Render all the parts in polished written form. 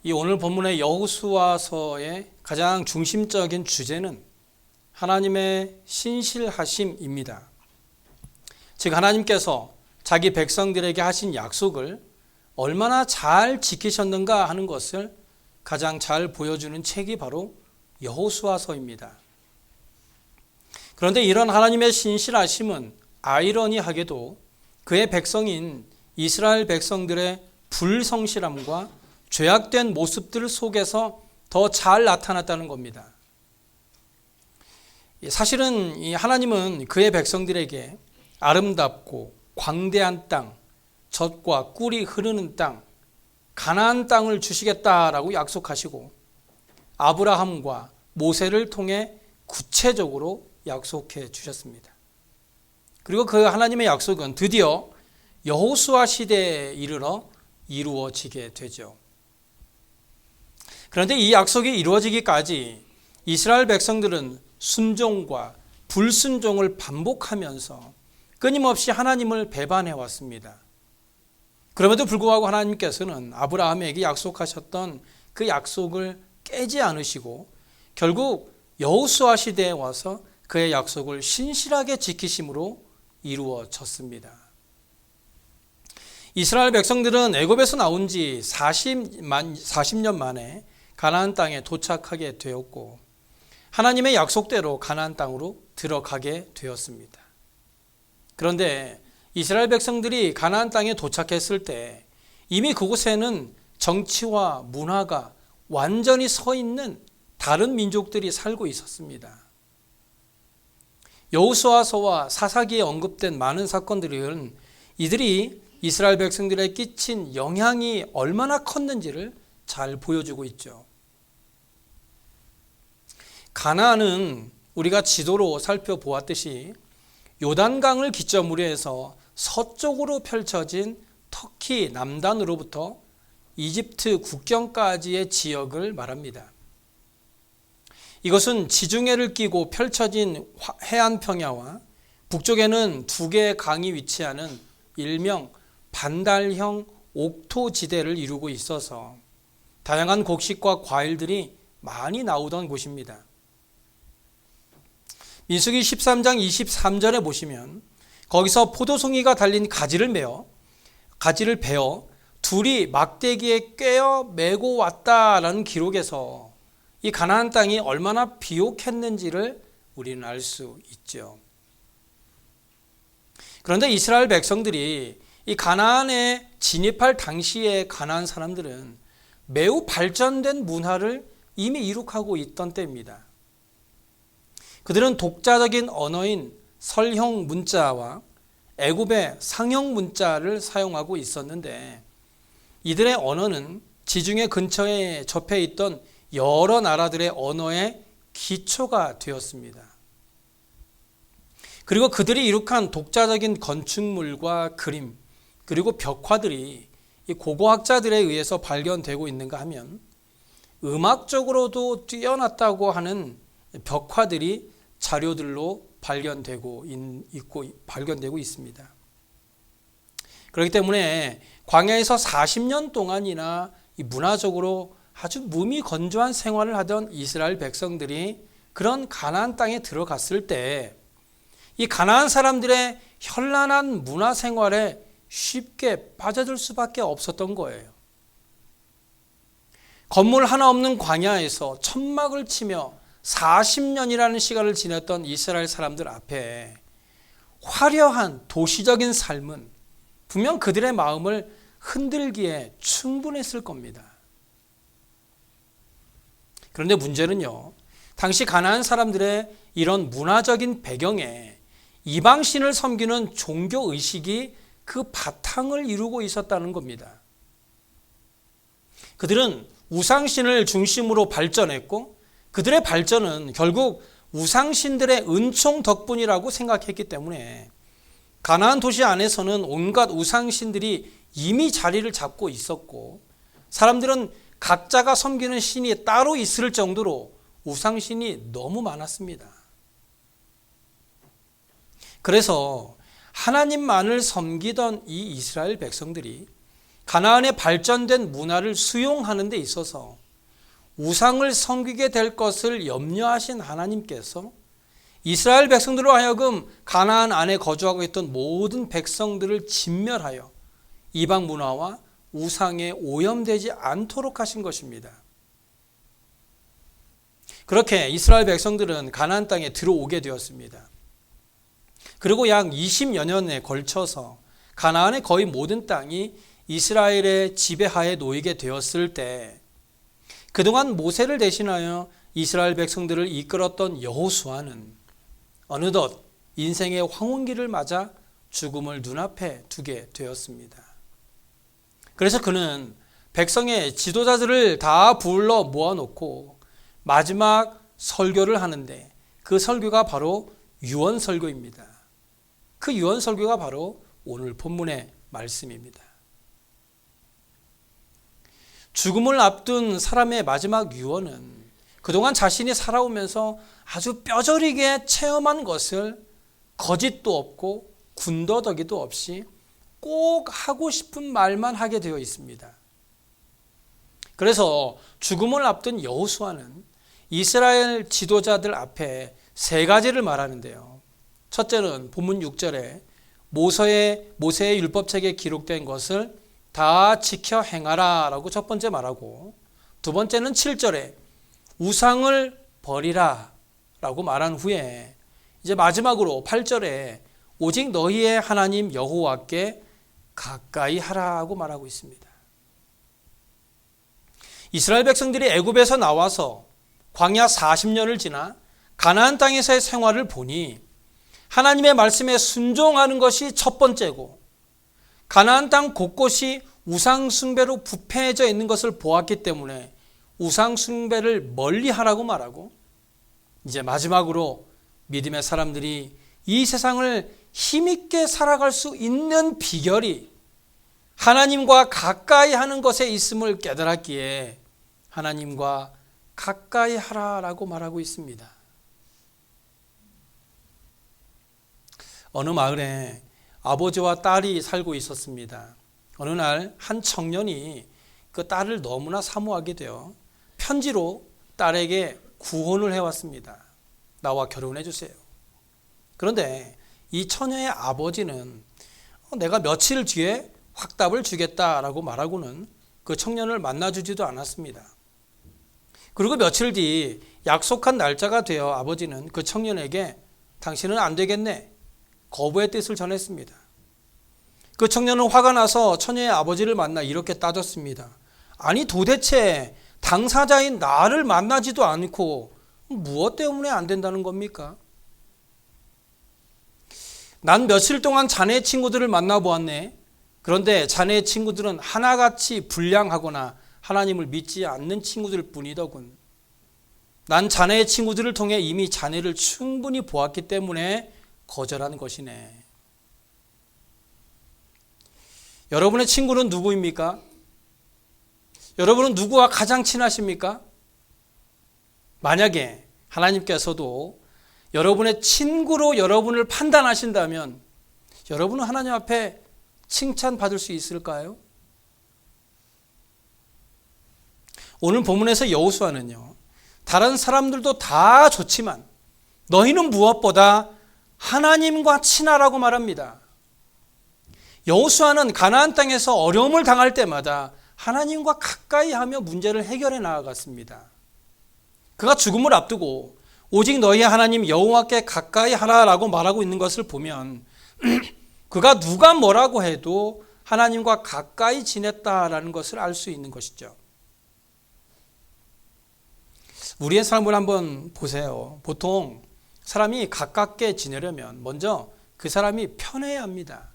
이 오늘 본문의 여호수아서의 가장 중심적인 주제는 하나님의 신실하심입니다. 즉 하나님께서 자기 백성들에게 하신 약속을 얼마나 잘 지키셨는가 하는 것을 가장 잘 보여주는 책이 바로 여호수아서입니다. 그런데 이런 하나님의 신실하심은 아이러니하게도 그의 백성인 이스라엘 백성들의 불성실함과 죄악된 모습들 속에서 더 잘 나타났다는 겁니다. 사실은 이 하나님은 그의 백성들에게 아름답고 광대한 땅, 젖과 꿀이 흐르는 땅, 가나안 땅을 주시겠다라고 약속하시고 아브라함과 모세를 통해 구체적으로 약속해 주셨습니다. 그리고 그 하나님의 약속은 드디어 여호수아 시대에 이르러 이루어지게 되죠. 그런데 이 약속이 이루어지기까지 이스라엘 백성들은 순종과 불순종을 반복하면서 끊임없이 하나님을 배반해 왔습니다. 그럼에도 불구하고 하나님께서는 아브라함에게 약속하셨던 그 약속을 깨지 않으시고 결국 여호수아 시대에 와서 그의 약속을 신실하게 지키심으로 이루어졌습니다. 이스라엘 백성들은 애굽에서 나온 지 40년 만에 가나안 땅에 도착하게 되었고 하나님의 약속대로 가나안 땅으로 들어가게 되었습니다. 그런데 이스라엘 백성들이 가나안 땅에 도착했을 때 이미 그곳에는 정치와 문화가 완전히 서 있는 다른 민족들이 살고 있었습니다. 여호수아서와 사사기에 언급된 많은 사건들은 이들이 이스라엘 백성들에 끼친 영향이 얼마나 컸는지를 잘 보여주고 있죠. 가나안은 우리가 지도로 살펴보았듯이 요단강을 기점으로 해서 서쪽으로 펼쳐진 터키 남단으로부터 이집트 국경까지의 지역을 말합니다. 이것은 지중해를 끼고 펼쳐진 해안 평야와 북쪽에는 두 개의 강이 위치하는 일명 반달형 옥토지대를 이루고 있어서 다양한 곡식과 과일들이 많이 나오던 곳입니다. 민수기 13장 23절에 보시면 거기서 포도송이가 달린 가지를 베어 둘이 막대기에 꿰어 메고 왔다라는 기록에서 이 가나안 땅이 얼마나 비옥했는지를 우리는 알 수 있죠. 그런데 이스라엘 백성들이 이 가나안에 진입할 당시의 가나안 사람들은 매우 발전된 문화를 이미 이룩하고 있던 때입니다. 그들은 독자적인 언어인 설형 문자와 애굽의 상형 문자를 사용하고 있었는데 이들의 언어는 지중해 근처에 접해 있던 여러 나라들의 언어의 기초가 되었습니다. 그리고 그들이 이룩한 독자적인 건축물과 그림 그리고 벽화들이 이 고고학자들에 의해서 발견되고 있는가 하면 음악적으로도 뛰어났다고 하는 벽화들이 자료들로 발견되고 있습니다. 그렇기 때문에 광야에서 40년 동안이나 이 문화적으로 아주 무미건조한 생활을 하던 이스라엘 백성들이 그런 가나안 땅에 들어갔을 때 이 가나안 사람들의 현란한 문화 생활에 쉽게 빠져들 수밖에 없었던 거예요. 건물 하나 없는 광야에서 천막을 치며 40년이라는 시간을 지냈던 이스라엘 사람들 앞에 화려한 도시적인 삶은 분명 그들의 마음을 흔들기에 충분했을 겁니다. 그런데 문제는요, 당시 가나안 사람들의 이런 문화적인 배경에 이방신을 섬기는 종교의식이 그 바탕을 이루고 있었다는 겁니다. 그들은 우상신을 중심으로 발전했고 그들의 발전은 결국 우상신들의 은총 덕분이라고 생각했기 때문에 가나안 도시 안에서는 온갖 우상신들이 이미 자리를 잡고 있었고 사람들은 각자가 섬기는 신이 따로 있을 정도로 우상신이 너무 많았습니다. 그래서 하나님만을 섬기던 이 이스라엘 백성들이 가나안의 발전된 문화를 수용하는 데 있어서 우상을 섬기게 될 것을 염려하신 하나님께서 이스라엘 백성들로 하여금 가나안 안에 거주하고 있던 모든 백성들을 진멸하여 이방 문화와 우상에 오염되지 않도록 하신 것입니다. 그렇게 이스라엘 백성들은 가나안 땅에 들어오게 되었습니다. 그리고 약 20여 년에 걸쳐서 가나안의 거의 모든 땅이 이스라엘의 지배하에 놓이게 되었을 때 그동안 모세를 대신하여 이스라엘 백성들을 이끌었던 여호수아는 어느덧 인생의 황혼기를 맞아 죽음을 눈앞에 두게 되었습니다. 그래서 그는 백성의 지도자들을 다 불러 모아놓고 마지막 설교를 하는데 그 설교가 바로 유언설교입니다. 그 유언설교가 바로 오늘 본문의 말씀입니다. 죽음을 앞둔 사람의 마지막 유언은 그동안 자신이 살아오면서 아주 뼈저리게 체험한 것을 거짓도 없고 군더더기도 없이 꼭 하고 싶은 말만 하게 되어 있습니다. 그래서 죽음을 앞둔 여호수아는 이스라엘 지도자들 앞에 세 가지를 말하는데요. 첫째는 본문 6절에 모세의 율법책에 기록된 것을 다 지켜 행하라 라고 첫 번째 말하고, 두 번째는 7절에 우상을 버리라 라고 말한 후에 이제 마지막으로 8절에 오직 너희의 하나님 여호와께 가까이 하라고 말하고 있습니다. 이스라엘 백성들이 애굽에서 나와서 광야 40년을 지나 가나안 땅에서의 생활을 보니 하나님의 말씀에 순종하는 것이 첫 번째고, 가나안 땅 곳곳이 우상 숭배로 부패해져 있는 것을 보았기 때문에 우상 숭배를 멀리하라고 말하고, 이제 마지막으로 믿음의 사람들이 이 세상을 힘있게 살아갈 수 있는 비결이 하나님과 가까이 하는 것에 있음을 깨달았기에 하나님과 가까이 하라라고 말하고 있습니다. 어느 마을에 아버지와 딸이 살고 있었습니다. 어느 날 한 청년이 그 딸을 너무나 사모하게 되어 편지로 딸에게 구혼을 해왔습니다. 나와 결혼해 주세요. 그런데 이 처녀의 아버지는 내가 며칠 뒤에 확답을 주겠다라고 말하고는 그 청년을 만나주지도 않았습니다. 그리고 며칠 뒤 약속한 날짜가 되어 아버지는 그 청년에게 당신은 안 되겠네, 거부의 뜻을 전했습니다. 그 청년은 화가 나서 처녀의 아버지를 만나 이렇게 따졌습니다. 아니 도대체 당사자인 나를 만나지도 않고 무엇 때문에 안 된다는 겁니까? 난 며칠 동안 자네의 친구들을 만나보았네. 그런데 자네의 친구들은 하나같이 불량하거나 하나님을 믿지 않는 친구들 뿐이더군. 난 자네의 친구들을 통해 이미 자네를 충분히 보았기 때문에 거절한 것이네. 여러분의 친구는 누구입니까? 여러분은 누구와 가장 친하십니까? 만약에 하나님께서도 여러분의 친구로 여러분을 판단하신다면 여러분은 하나님 앞에 칭찬받을 수 있을까요? 오늘 본문에서 여호수아는요, 다른 사람들도 다 좋지만 너희는 무엇보다 하나님과 친하라고 말합니다. 여호수아는 가나안 땅에서 어려움을 당할 때마다 하나님과 가까이 하며 문제를 해결해 나아갔습니다. 그가 죽음을 앞두고 오직 너희의 하나님 여호와께 가까이 하라라고 말하고 있는 것을 보면 그가 누가 뭐라고 해도 하나님과 가까이 지냈다라는 것을 알 수 있는 것이죠. 우리의 삶을 한번 보세요. 보통 사람이 가깝게 지내려면 먼저 그 사람이 편해야 합니다.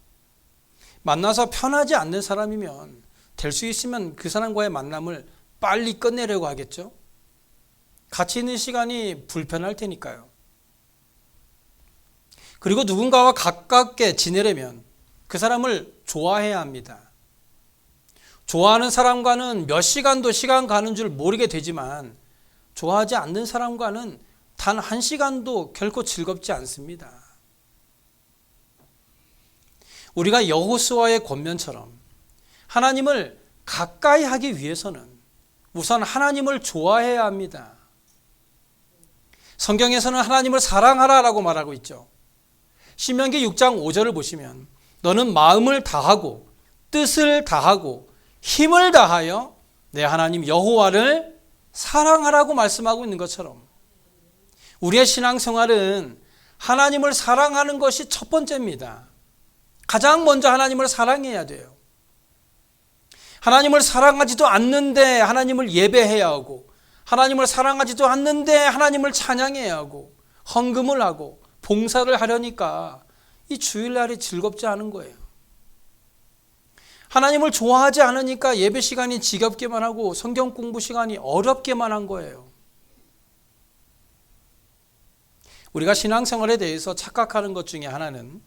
만나서 편하지 않는 사람이면 될 수 있으면 그 사람과의 만남을 빨리 끝내려고 하겠죠. 같이 있는 시간이 불편할 테니까요. 그리고 누군가와 가깝게 지내려면 그 사람을 좋아해야 합니다. 좋아하는 사람과는 몇 시간도 시간 가는 줄 모르게 되지만 좋아하지 않는 사람과는 단 한 시간도 결코 즐겁지 않습니다. 우리가 여호수아의 권면처럼 하나님을 가까이 하기 위해서는 우선 하나님을 좋아해야 합니다. 성경에서는 하나님을 사랑하라라고 말하고 있죠. 신명기 6장 5절을 보시면 너는 마음을 다하고 뜻을 다하고 힘을 다하여 내 하나님 여호와를 사랑하라고 말씀하고 있는 것처럼 우리의 신앙생활은 하나님을 사랑하는 것이 첫 번째입니다. 가장 먼저 하나님을 사랑해야 돼요. 하나님을 사랑하지도 않는데 하나님을 예배해야 하고, 하나님을 사랑하지도 않는데 하나님을 찬양해야 하고, 헌금을 하고 봉사를 하려니까 이 주일날이 즐겁지 않은 거예요. 하나님을 좋아하지 않으니까 예배 시간이 지겹게만 하고 성경 공부 시간이 어렵게만 한 거예요. 우리가 신앙생활에 대해서 착각하는 것 중에 하나는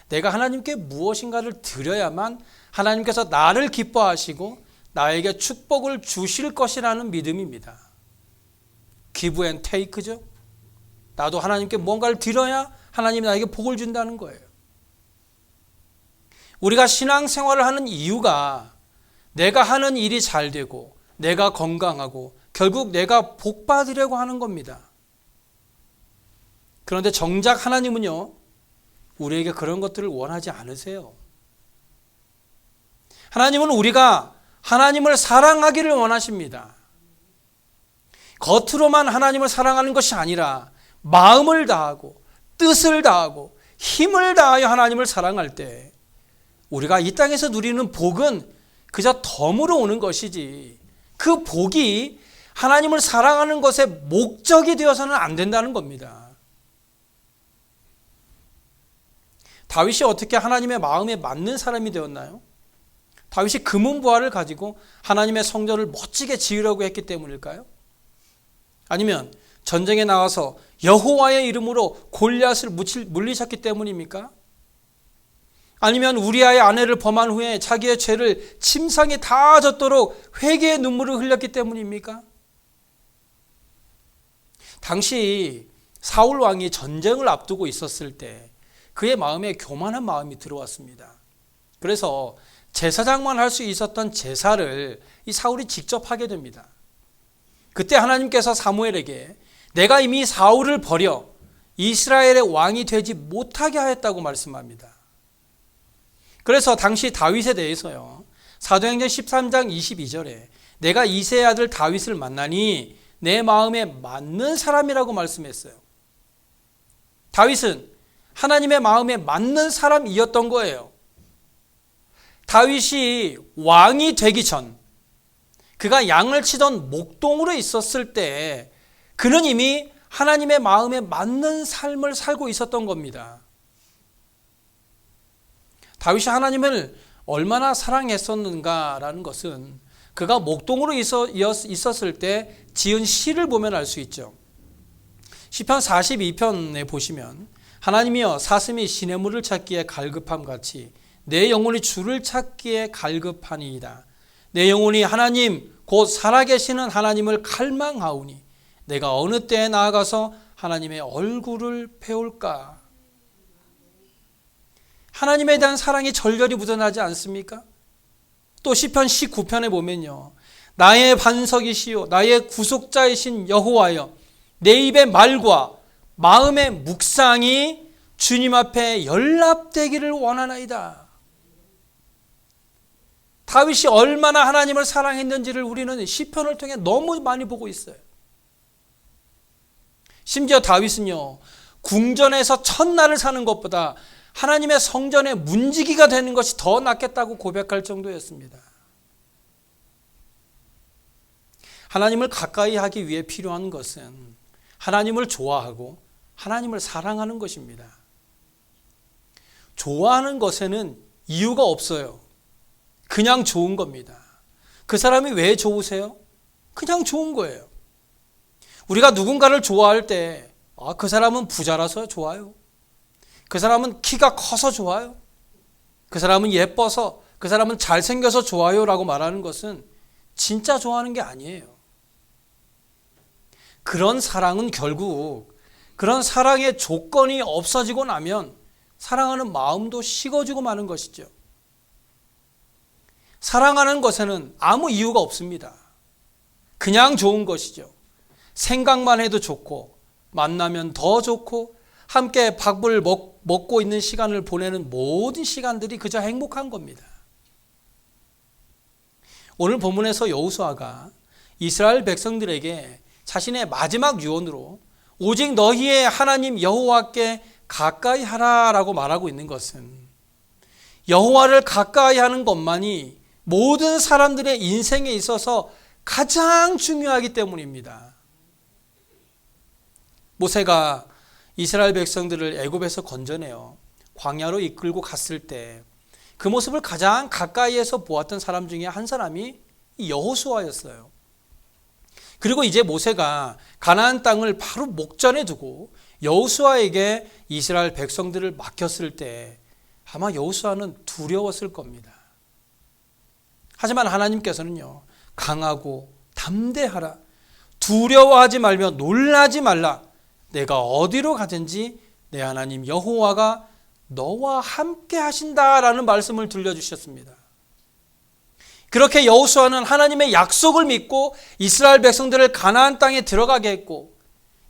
내가 하나님께 무엇인가를 드려야만 하나님께서 나를 기뻐하시고 나에게 축복을 주실 것이라는 믿음입니다. 기브 앤 테이크죠. 나도 하나님께 뭔가를 드려야 하나님이 나에게 복을 준다는 거예요. 우리가 신앙생활을 하는 이유가 내가 하는 일이 잘 되고 내가 건강하고 결국 내가 복 받으려고 하는 겁니다. 그런데 정작 하나님은요, 우리에게 그런 것들을 원하지 않으세요. 하나님은 우리가 하나님을 사랑하기를 원하십니다. 겉으로만 하나님을 사랑하는 것이 아니라 마음을 다하고 뜻을 다하고 힘을 다하여 하나님을 사랑할 때 우리가 이 땅에서 누리는 복은 그저 덤으로 오는 것이지 그 복이 하나님을 사랑하는 것의 목적이 되어서는 안 된다는 겁니다. 다윗이 어떻게 하나님의 마음에 맞는 사람이 되었나요? 다윗이 금은보화를 가지고 하나님의 성전을 멋지게 지으려고 했기 때문일까요? 아니면 전쟁에 나가서 여호와의 이름으로 골리앗을 물리쳤기 때문입니까? 아니면 우리아의 아내를 범한 후에 자기의 죄를 침상에 다 젖도록 회개의 눈물을 흘렸기 때문입니까? 당시 사울 왕이 전쟁을 앞두고 있었을 때 그의 마음에 교만한 마음이 들어왔습니다. 그래서 제사장만 할 수 있었던 제사를 이 사울이 직접 하게 됩니다. 그때 하나님께서 사무엘에게 내가 이미 사울을 버려 이스라엘의 왕이 되지 못하게 하였다고 말씀합니다. 그래서 당시 다윗에 대해서요, 사도행전 13장 22절에 내가 이새의 아들 다윗을 만나니 내 마음에 맞는 사람이라고 말씀했어요. 다윗은 하나님의 마음에 맞는 사람이었던 거예요. 다윗이 왕이 되기 전, 그가 양을 치던 목동으로 있었을 때 그는 이미 하나님의 마음에 맞는 삶을 살고 있었던 겁니다. 다윗이 하나님을 얼마나 사랑했었는가라는 것은 그가 목동으로 있었을 때 지은 시를 보면 알 수 있죠. 시편 42편에 보시면 하나님이여 사슴이 시냇물을 찾기에 갈급함 같이 내 영혼이 주를 찾기에 갈급하니이다. 내 영혼이 하나님 곧 살아계시는 하나님을 갈망하오니 내가 어느 때에 나아가서 하나님의 얼굴을 배울까. 하나님에 대한 사랑이 절절히 묻어나지 않습니까? 또 시편 19편에 보면요, 나의 반석이시요 나의 구속자이신 여호와여 내 입의 말과 마음의 묵상이 주님 앞에 연락되기를 원하나이다. 다윗이 얼마나 하나님을 사랑했는지를 우리는 시편을 통해 너무 많이 보고 있어요. 심지어 다윗은요, 궁전에서 첫날을 사는 것보다 하나님의 성전의 문지기가 되는 것이 더 낫겠다고 고백할 정도였습니다. 하나님을 가까이 하기 위해 필요한 것은 하나님을 좋아하고 하나님을 사랑하는 것입니다. 좋아하는 것에는 이유가 없어요. 그냥 좋은 겁니다. 그 사람이 왜 좋으세요? 그냥 좋은 거예요. 우리가 누군가를 좋아할 때 그 사람은 부자라서 좋아요. 그 사람은 키가 커서 좋아요. 그 사람은 예뻐서, 그 사람은 잘생겨서 좋아요 라고 말하는 것은 진짜 좋아하는 게 아니에요. 그런 사랑은 결국 그런 사랑의 조건이 없어지고 나면 사랑하는 마음도 식어지고 마는 것이죠. 사랑하는 것에는 아무 이유가 없습니다. 그냥 좋은 것이죠. 생각만 해도 좋고 만나면 더 좋고 함께 밥을 먹고 있는 시간을 보내는 모든 시간들이 그저 행복한 겁니다. 오늘 본문에서 여호수아가 이스라엘 백성들에게 자신의 마지막 유언으로 오직 너희의 하나님 여호와께 가까이 하라라고 말하고 있는 것은 여호와를 가까이 하는 것만이 모든 사람들의 인생에 있어서 가장 중요하기 때문입니다. 모세가 이스라엘 백성들을 애굽에서 건져내어 광야로 이끌고 갔을 때 그 모습을 가장 가까이에서 보았던 사람 중에 한 사람이 여호수아였어요. 그리고 이제 모세가 가나안 땅을 바로 목전에 두고 여호수아에게 이스라엘 백성들을 맡겼을 때 아마 여호수아는 두려웠을 겁니다. 하지만 하나님께서는요, 강하고 담대하라, 두려워하지 말며 놀라지 말라, 내가 어디로 가든지 내 하나님 여호와가 너와 함께 하신다라는 말씀을 들려주셨습니다. 그렇게 여호수아는 하나님의 약속을 믿고 이스라엘 백성들을 가나안 땅에 들어가게 했고,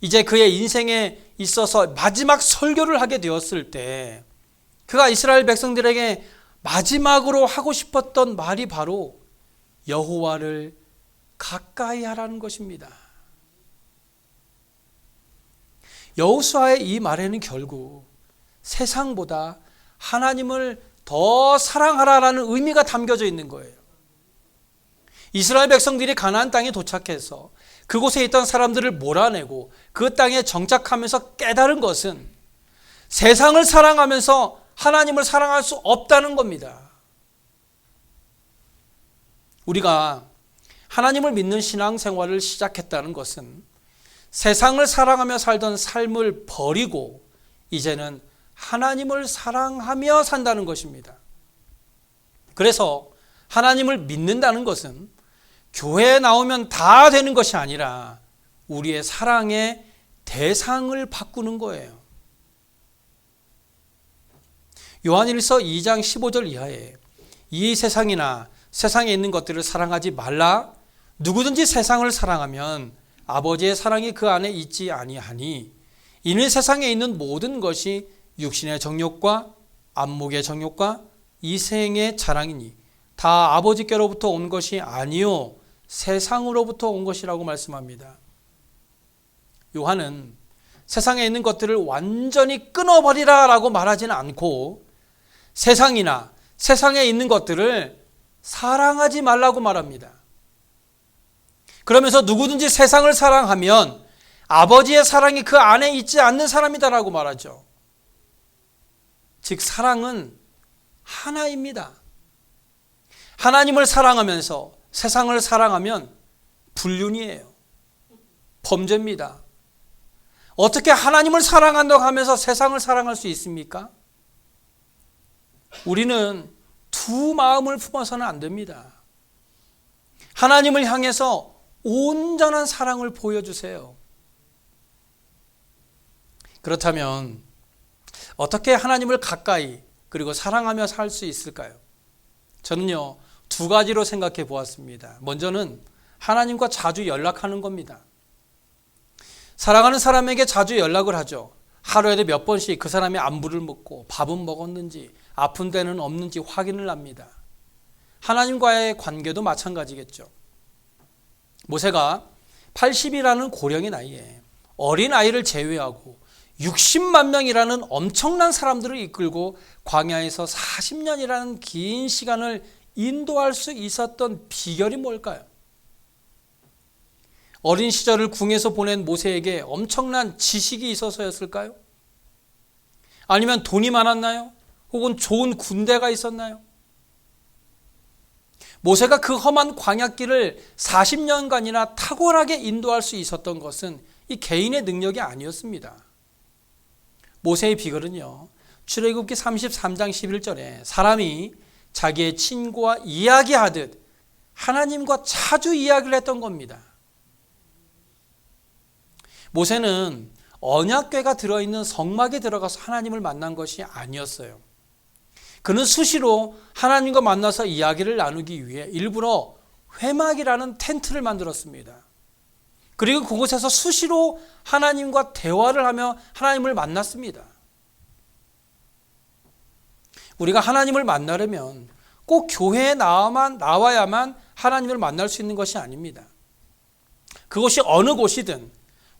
이제 그의 인생에 있어서 마지막 설교를 하게 되었을 때 그가 이스라엘 백성들에게 마지막으로 하고 싶었던 말이 바로 여호와를 가까이 하라는 것입니다. 여호수아의 이 말에는 결국 세상보다 하나님을 더 사랑하라라는 의미가 담겨져 있는 거예요. 이스라엘 백성들이 가나안 땅에 도착해서 그곳에 있던 사람들을 몰아내고 그 땅에 정착하면서 깨달은 것은 세상을 사랑하면서 하나님을 사랑할 수 없다는 겁니다. 우리가 하나님을 믿는 신앙생활을 시작했다는 것은 세상을 사랑하며 살던 삶을 버리고 이제는 하나님을 사랑하며 산다는 것입니다. 그래서 하나님을 믿는다는 것은 교회에 나오면 다 되는 것이 아니라 우리의 사랑의 대상을 바꾸는 거예요. 요한일서 2장 15절 이하에 이 세상이나 세상에 있는 것들을 사랑하지 말라, 누구든지 세상을 사랑하면 아버지의 사랑이 그 안에 있지 아니하니 이는 세상에 있는 모든 것이 육신의 정욕과 안목의 정욕과 이생의 자랑이니 다 아버지께로부터 온 것이 아니요 세상으로부터 온 것이라고 말씀합니다. 요한은 세상에 있는 것들을 완전히 끊어버리라 라고 말하지는 않고 세상이나 세상에 있는 것들을 사랑하지 말라고 말합니다. 그러면서 누구든지 세상을 사랑하면 아버지의 사랑이 그 안에 있지 않는 사람이다라고 말하죠. 즉 사랑은 하나입니다. 하나님을 사랑하면서 세상을 사랑하면 불륜이에요. 범죄입니다. 어떻게 하나님을 사랑한다고 하면서 세상을 사랑할 수 있습니까? 우리는 두 마음을 품어서는 안 됩니다. 하나님을 향해서 온전한 사랑을 보여주세요. 그렇다면 어떻게 하나님을 가까이 그리고 사랑하며 살 수 있을까요? 저는요, 두 가지로 생각해 보았습니다. 먼저는 하나님과 자주 연락하는 겁니다. 사랑하는 사람에게 자주 연락을 하죠. 하루에도 몇 번씩 그 사람의 안부를 묻고 밥은 먹었는지 아픈 데는 없는지 확인을 합니다. 하나님과의 관계도 마찬가지겠죠. 모세가 80이라는 고령의 나이에 어린 아이를 제외하고 60만 명이라는 엄청난 사람들을 이끌고 광야에서 40년이라는 긴 시간을 인도할 수 있었던 비결이 뭘까요? 어린 시절을 궁에서 보낸 모세에게 엄청난 지식이 있어서였을까요? 아니면 돈이 많았나요? 혹은 좋은 군대가 있었나요? 모세가 그 험한 광야길을 40년간이나 탁월하게 인도할 수 있었던 것은 이 개인의 능력이 아니었습니다. 모세의 비결은요, 출애굽기 33장 11절에 사람이 자기의 친구와 이야기하듯 하나님과 자주 이야기를 했던 겁니다. 모세는 언약궤가 들어있는 성막에 들어가서 하나님을 만난 것이 아니었어요. 그는 수시로 하나님과 만나서 이야기를 나누기 위해 일부러 회막이라는 텐트를 만들었습니다. 그리고 그곳에서 수시로 하나님과 대화를 하며 하나님을 만났습니다. 우리가 하나님을 만나려면 꼭 교회에 나와야만 하나님을 만날 수 있는 것이 아닙니다. 그것이 어느 곳이든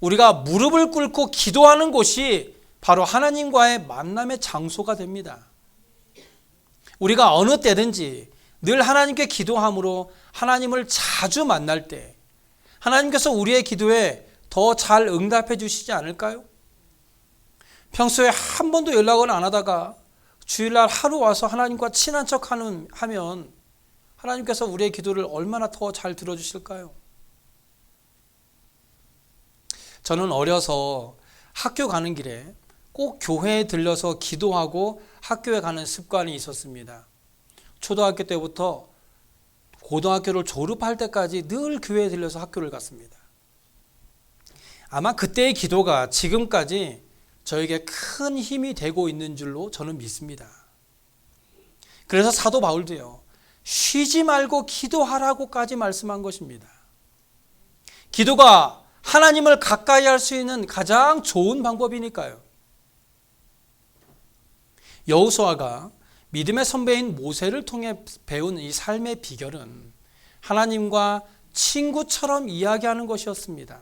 우리가 무릎을 꿇고 기도하는 곳이 바로 하나님과의 만남의 장소가 됩니다. 우리가 어느 때든지 늘 하나님께 기도함으로 하나님을 자주 만날 때 하나님께서 우리의 기도에 더 잘 응답해 주시지 않을까요? 평소에 한 번도 연락을 안 하다가 주일날 하루 와서 하나님과 친한 척 하면 하나님께서 우리의 기도를 얼마나 더 잘 들어주실까요? 저는 어려서 학교 가는 길에 꼭 교회에 들려서 기도하고 학교에 가는 습관이 있었습니다. 초등학교 때부터 고등학교를 졸업할 때까지 늘 교회에 들려서 학교를 갔습니다. 아마 그때의 기도가 지금까지 저에게 큰 힘이 되고 있는 줄로 저는 믿습니다. 그래서 사도 바울도요, 쉬지 말고 기도하라고까지 말씀한 것입니다. 기도가 하나님을 가까이 할 수 있는 가장 좋은 방법이니까요. 여호수아가 믿음의 선배인 모세를 통해 배운 이 삶의 비결은 하나님과 친구처럼 이야기하는 것이었습니다.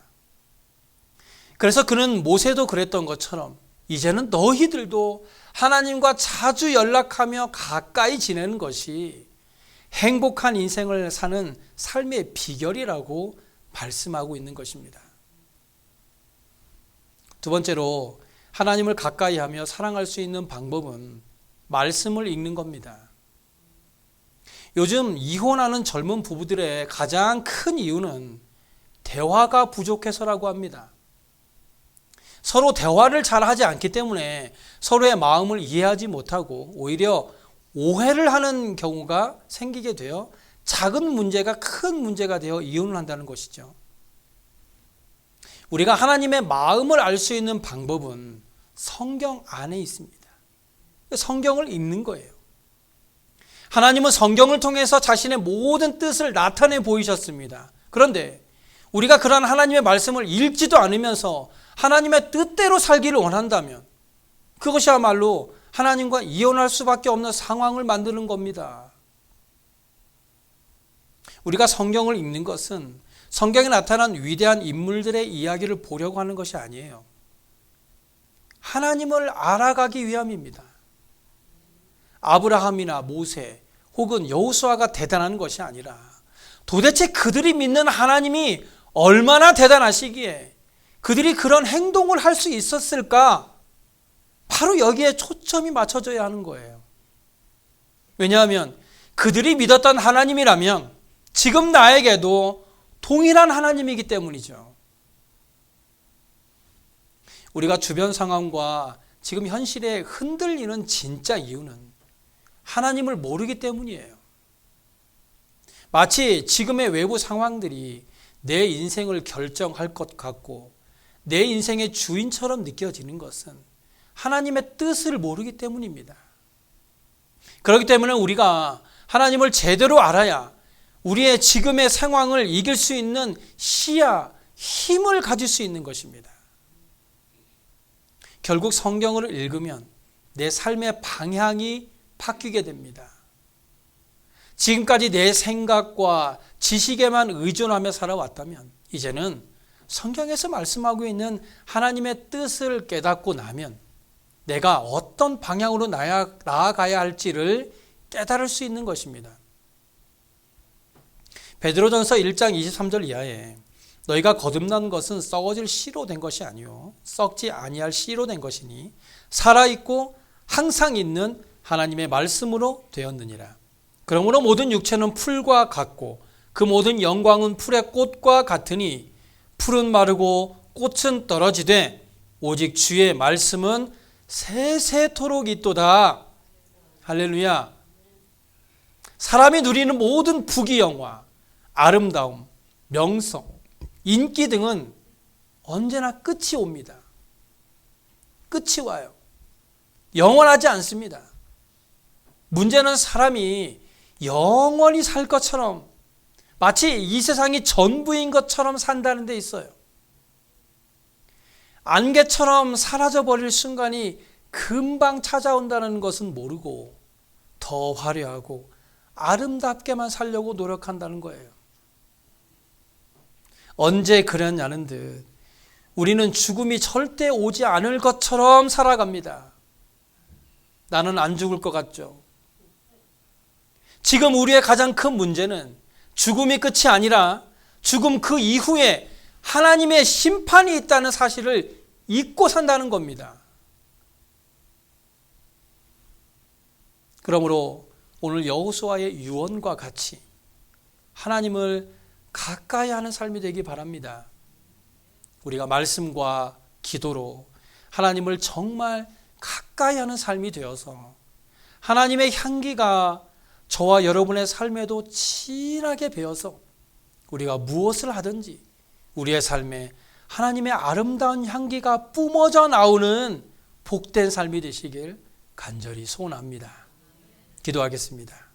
그래서 그는 모세도 그랬던 것처럼 이제는 너희들도 하나님과 자주 연락하며 가까이 지내는 것이 행복한 인생을 사는 삶의 비결이라고 말씀하고 있는 것입니다. 두 번째로 하나님을 가까이 하며 사랑할 수 있는 방법은 말씀을 읽는 겁니다. 요즘 이혼하는 젊은 부부들의 가장 큰 이유는 대화가 부족해서라고 합니다. 서로 대화를 잘 하지 않기 때문에 서로의 마음을 이해하지 못하고 오히려 오해를 하는 경우가 생기게 되어 작은 문제가 큰 문제가 되어 이혼을 한다는 것이죠. 우리가 하나님의 마음을 알 수 있는 방법은 성경 안에 있습니다. 성경을 읽는 거예요. 하나님은 성경을 통해서 자신의 모든 뜻을 나타내 보이셨습니다. 그런데 우리가 그러한 하나님의 말씀을 읽지도 않으면서 하나님의 뜻대로 살기를 원한다면 그것이야말로 하나님과 이혼할 수밖에 없는 상황을 만드는 겁니다. 우리가 성경을 읽는 것은 성경에 나타난 위대한 인물들의 이야기를 보려고 하는 것이 아니에요. 하나님을 알아가기 위함입니다. 아브라함이나 모세 혹은 여호수아가 대단한 것이 아니라 도대체 그들이 믿는 하나님이 얼마나 대단하시기에 그들이 그런 행동을 할 수 있었을까? 바로 여기에 초점이 맞춰져야 하는 거예요. 왜냐하면 그들이 믿었던 하나님이라면 지금 나에게도 동일한 하나님이기 때문이죠. 우리가 주변 상황과 지금 현실에 흔들리는 진짜 이유는 하나님을 모르기 때문이에요. 마치 지금의 외부 상황들이 내 인생을 결정할 것 같고 내 인생의 주인처럼 느껴지는 것은 하나님의 뜻을 모르기 때문입니다. 그렇기 때문에 우리가 하나님을 제대로 알아야 우리의 지금의 상황을 이길 수 있는 시야, 힘을 가질 수 있는 것입니다. 결국 성경을 읽으면 내 삶의 방향이 바뀌게 됩니다. 지금까지 내 생각과 지식에만 의존하며 살아왔다면 이제는 성경에서 말씀하고 있는 하나님의 뜻을 깨닫고 나면 내가 어떤 방향으로 나아가야 할지를 깨달을 수 있는 것입니다. 베드로전서 1장 23절 이하에 너희가 거듭난 것은 썩어질 씨로 된 것이 아니요 썩지 아니할 씨로 된 것이니 살아있고 항상 있는 하나님의 말씀으로 되었느니라. 그러므로 모든 육체는 풀과 같고 그 모든 영광은 풀의 꽃과 같으니 풀은 마르고 꽃은 떨어지되 오직 주의 말씀은 세세토록 있도다. 할렐루야. 사람이 누리는 모든 부귀영화, 아름다움, 명성, 인기 등은 언제나 끝이 옵니다. 끝이 와요. 영원하지 않습니다. 문제는 사람이 영원히 살 것처럼, 마치 이 세상이 전부인 것처럼 산다는 데 있어요. 안개처럼 사라져버릴 순간이 금방 찾아온다는 것은 모르고 더 화려하고 아름답게만 살려고 노력한다는 거예요. 언제 그랬냐는 듯 우리는 죽음이 절대 오지 않을 것처럼 살아갑니다. 나는 안 죽을 것 같죠? 지금 우리의 가장 큰 문제는 죽음이 끝이 아니라 죽음 그 이후에 하나님의 심판이 있다는 사실을 잊고 산다는 겁니다. 그러므로 오늘 여호수아의 유언과 같이 하나님을 가까이 하는 삶이 되기 바랍니다. 우리가 말씀과 기도로 하나님을 정말 가까이 하는 삶이 되어서 하나님의 향기가 저와 여러분의 삶에도 진하게 배어서 우리가 무엇을 하든지 우리의 삶에 하나님의 아름다운 향기가 뿜어져 나오는 복된 삶이 되시길 간절히 소원합니다. 기도하겠습니다.